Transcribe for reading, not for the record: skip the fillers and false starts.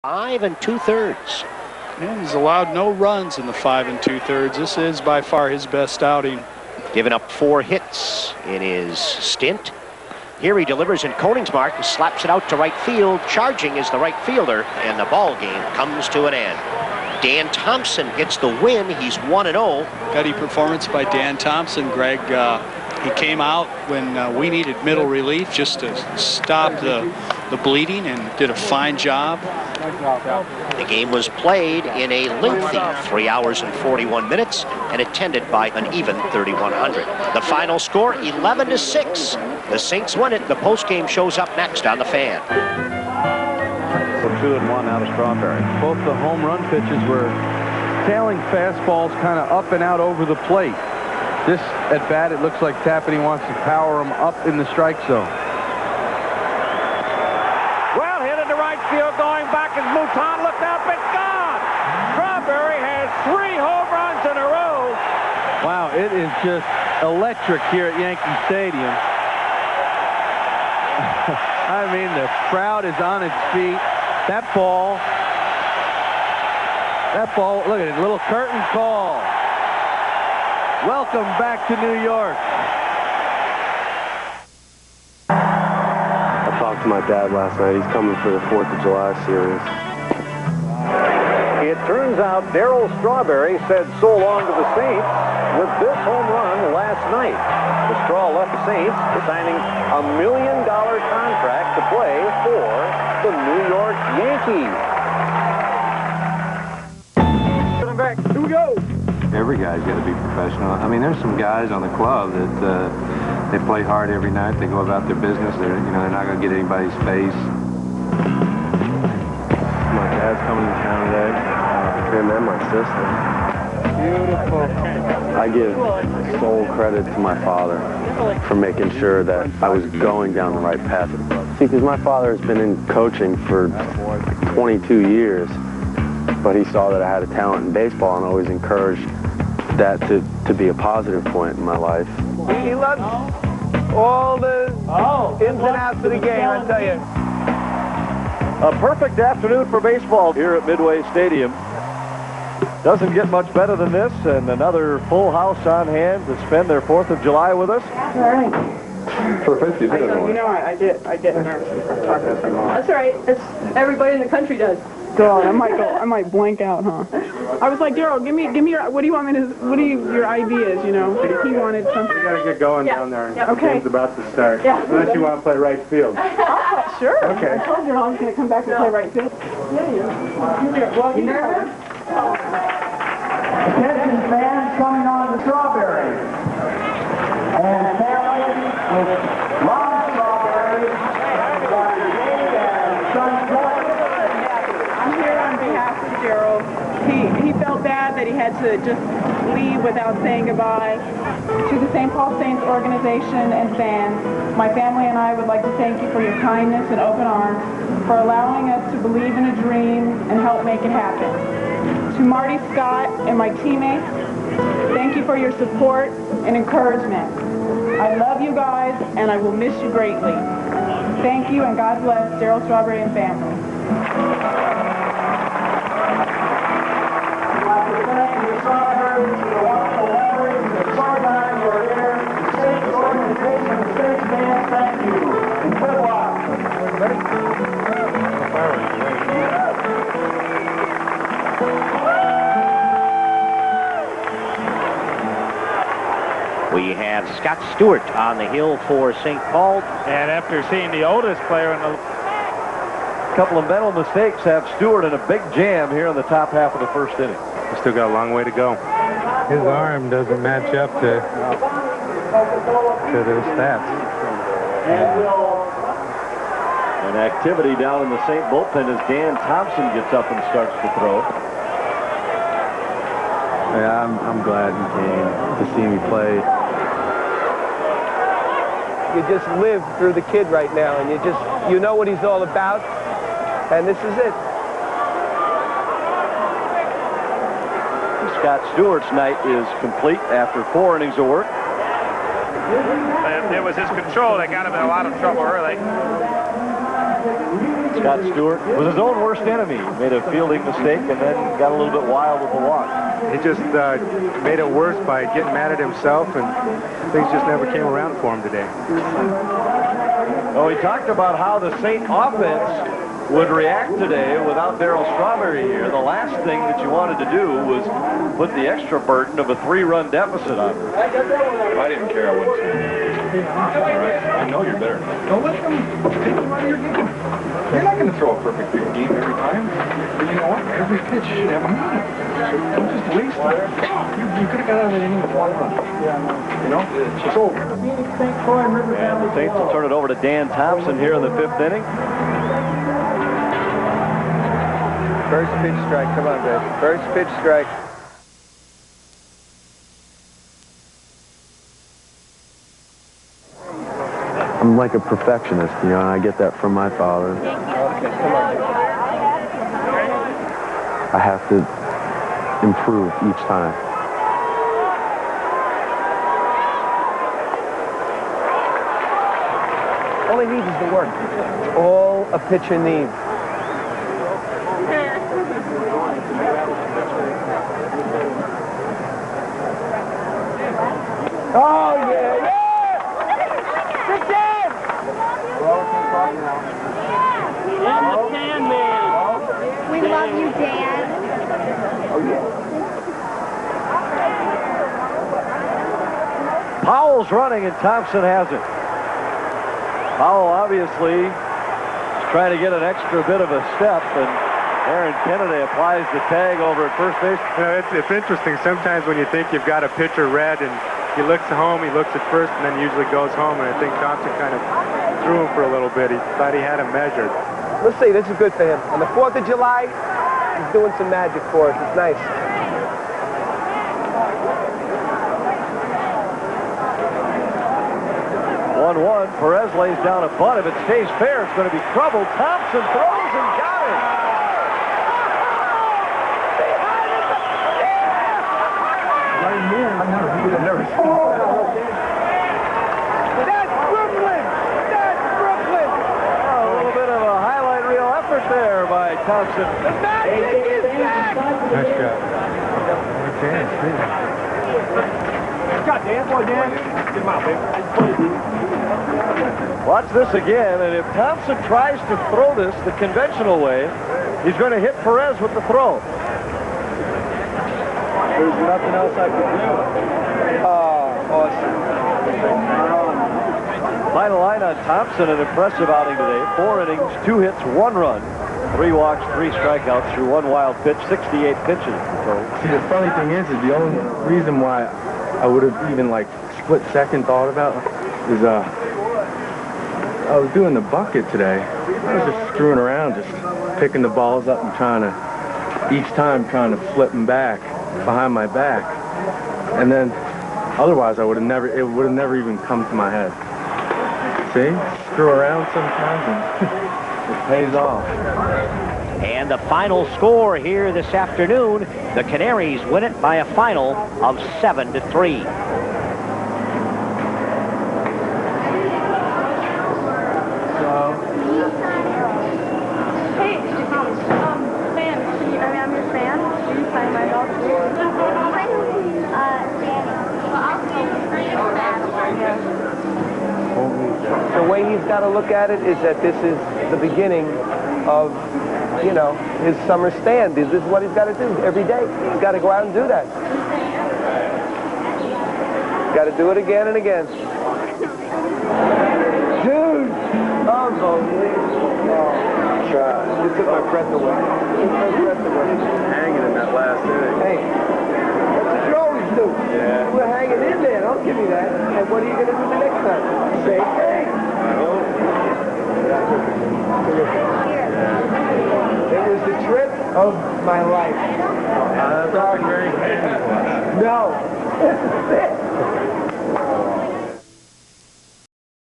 5 2/3. And he's allowed no runs in the 5 2/3. This is by far his best outing. Giving up 4 hits in his stint. Here he delivers in Koningsmark and slaps it out to right field. Charging is the right fielder, and the ball game comes to an end. Dan Thompson gets the win. He's 1-0. Gutty performance by Dan Thompson. Greg, he came out when we needed middle relief just to stop the bleeding and did a fine job. The game was played in a lengthy 3 hours and 41 minutes and attended by an even 3,100. The final score, 11-6. The Saints win it. The postgame shows up next on The Fan. So 2-1 out of Strawberry. Both the home run pitches were tailing fastballs kind of up and out over the plate. This at bat, it looks like Tapani wants to power them up in the strike zone. Well hit into right field, going back as Mouton looked up, it's gone! Strawberry has 3 home runs in a row. Wow, it is just electric here at Yankee Stadium. I mean, the crowd is on its feet. That ball, look at it, little curtain call. Welcome back to New York. I talked to my dad last night. He's coming for the 4th of July series. It turns out Darryl Strawberry said so long to the Saints with this home run last night. The Straw left the Saints, signing a $1 million contract to play for the New York Yankees. Back. Here we go. Every guy's got to be professional. I mean, there's some guys on the club that they play hard every night. They go about their business. They're not going to get anybody's face. My dad's coming to town today. Him and my sister. Beautiful. I give sole credit to my father for making sure that I was going down the right path. See, because my father has been in coaching for 22 years, but he saw that I had a talent in baseball and always encouraged that to be a positive point in my life. He loves all the ins and outs of the game, I tell you. A perfect afternoon for baseball here at Midway Stadium. Doesn't get much better than this, and another full house on hand to spend their 4th of July with us. All right. For 50, you did it. You know, I did. That's all right. It's everybody in the country does. God, I might blank out, huh? I was like, Darryl, give me your, what do you want me to, what are your ideas, you know? He wanted something. We gotta get going down there. Yeah, okay. The game's about to start. Yeah. Unless you want to play right field. Sure. Okay. I told Darryl I was going to come back and play right field. Yeah. Well, you nervous? Attention fans coming on the Strawberry. And family with Ron Strawberry, Dr. Jade and son Floyd. I'm here on behalf of Darryl. He felt bad that he had to just leave without saying goodbye to the St. Paul Saints organization and fans. My family and I would like to thank you for your kindness and open arms, for allowing us to believe in a dream and help make it happen. To Marty Scott and my teammates, thank you for your support and encouragement. I love you guys, and I will miss you greatly. Thank you, and God bless Darryl Strawberry and family. I'd like to thank the Strawberries for the wonderful memories, the Strawberries who are here, the Saints organization, the Saints fans, thank you. And good luck. We have Scott Stewart on the hill for St. Paul. And after seeing the oldest player in the... A couple of mental mistakes have Stewart in a big jam here in the top half of the first inning. He's still got a long way to go. His arm doesn't match up to those stats. An activity down in the St. bullpen as Dan Thompson gets up and starts to throw. Yeah, I'm glad he came to see me play. You just live through the kid right now, and you know what he's all about, and this is it. Scott Stewart's night is complete after 4 innings of work. It was his control that got him in a lot of trouble early. Scott Stewart was his own worst enemy. Made a fielding mistake and then got a little bit wild with the walk. He just made it worse by getting mad at himself, and things just never came around for him today. Oh, he talked about how the St. offense would react today without Darryl Strawberry here. The last thing that you wanted to do was put the extra burden of a 3-run deficit on him. I didn't care. I wouldn't say. I know you're better. Don't let them take you out of your game. You're not going to throw a perfect game every time. But you know what? Every pitch should have a meaning. Don't just waste it. You could have got out of that inning with 1 run. You know? It's over. And the Saints will turn it over to Dan Thompson here in the 5th inning. First pitch strike. Come on, baby. First pitch strike. I'm like a perfectionist, you know, I get that from my father. Okay, come on. I have to improve each time. All he needs is the work. It's all a pitcher needs. Oh, yeah, yeah! Good Dan! I'm the Dan man. We love you, Dan. Oh, yeah. Powell's running and Thompson hasn't. Powell obviously is trying to get an extra bit of a step, and Aaron Kennedy applies the tag over at first base. You know, it's interesting. Sometimes when you think you've got a pitcher read and he looks home, he looks at first, and then usually goes home, and I think Thompson kind of threw him for a little bit. He thought he had him measured. Let's see, this is good for him. On the 4th of July, he's doing some magic for us. It's nice. One. Perez lays down a bunt. If it stays fair, it's going to be trouble. Thompson throws and got it. That's Brooklyn! That's Brooklyn! Oh, a little bit of a highlight reel effort there by Thompson. The magic is back! Nice job. Got Dan, boy, Dan. Get him out, baby. Watch this again, and if Thompson tries to throw this the conventional way, he's going to hit Perez with the throw. There's nothing else I can do. Oh, awesome. Final line on Thompson, an impressive outing today. 4 innings, 2 hits, 1 run, 3 walks, 3 strikeouts through 1 wild pitch, 68 pitches. See, the funny thing is the only reason why I would have even like split second thought about is I was doing the bucket today. I was just screwing around, just picking the balls up and each time trying to flip them back behind my back. And then otherwise it would have never even come to my head. See? Screw around sometimes and it pays off. And the final score here this afternoon, the Canaries win it by a final of 7-3. I'm your fan. Do you sign my dog too? The way he's got to look at it is that this is the beginning of, you know, his summer stand. This is what he's got to do every day. He's got to go out and do that. Got to do it again and again. Dude! Unbelievable. You took my breath away. Hanging in that last inning. Hey, that's what you always do. Yeah. We're hanging in there. Don't give me that. And what are you going to do the next time? Same thing. It was the trip of my life. That's very No. This is it.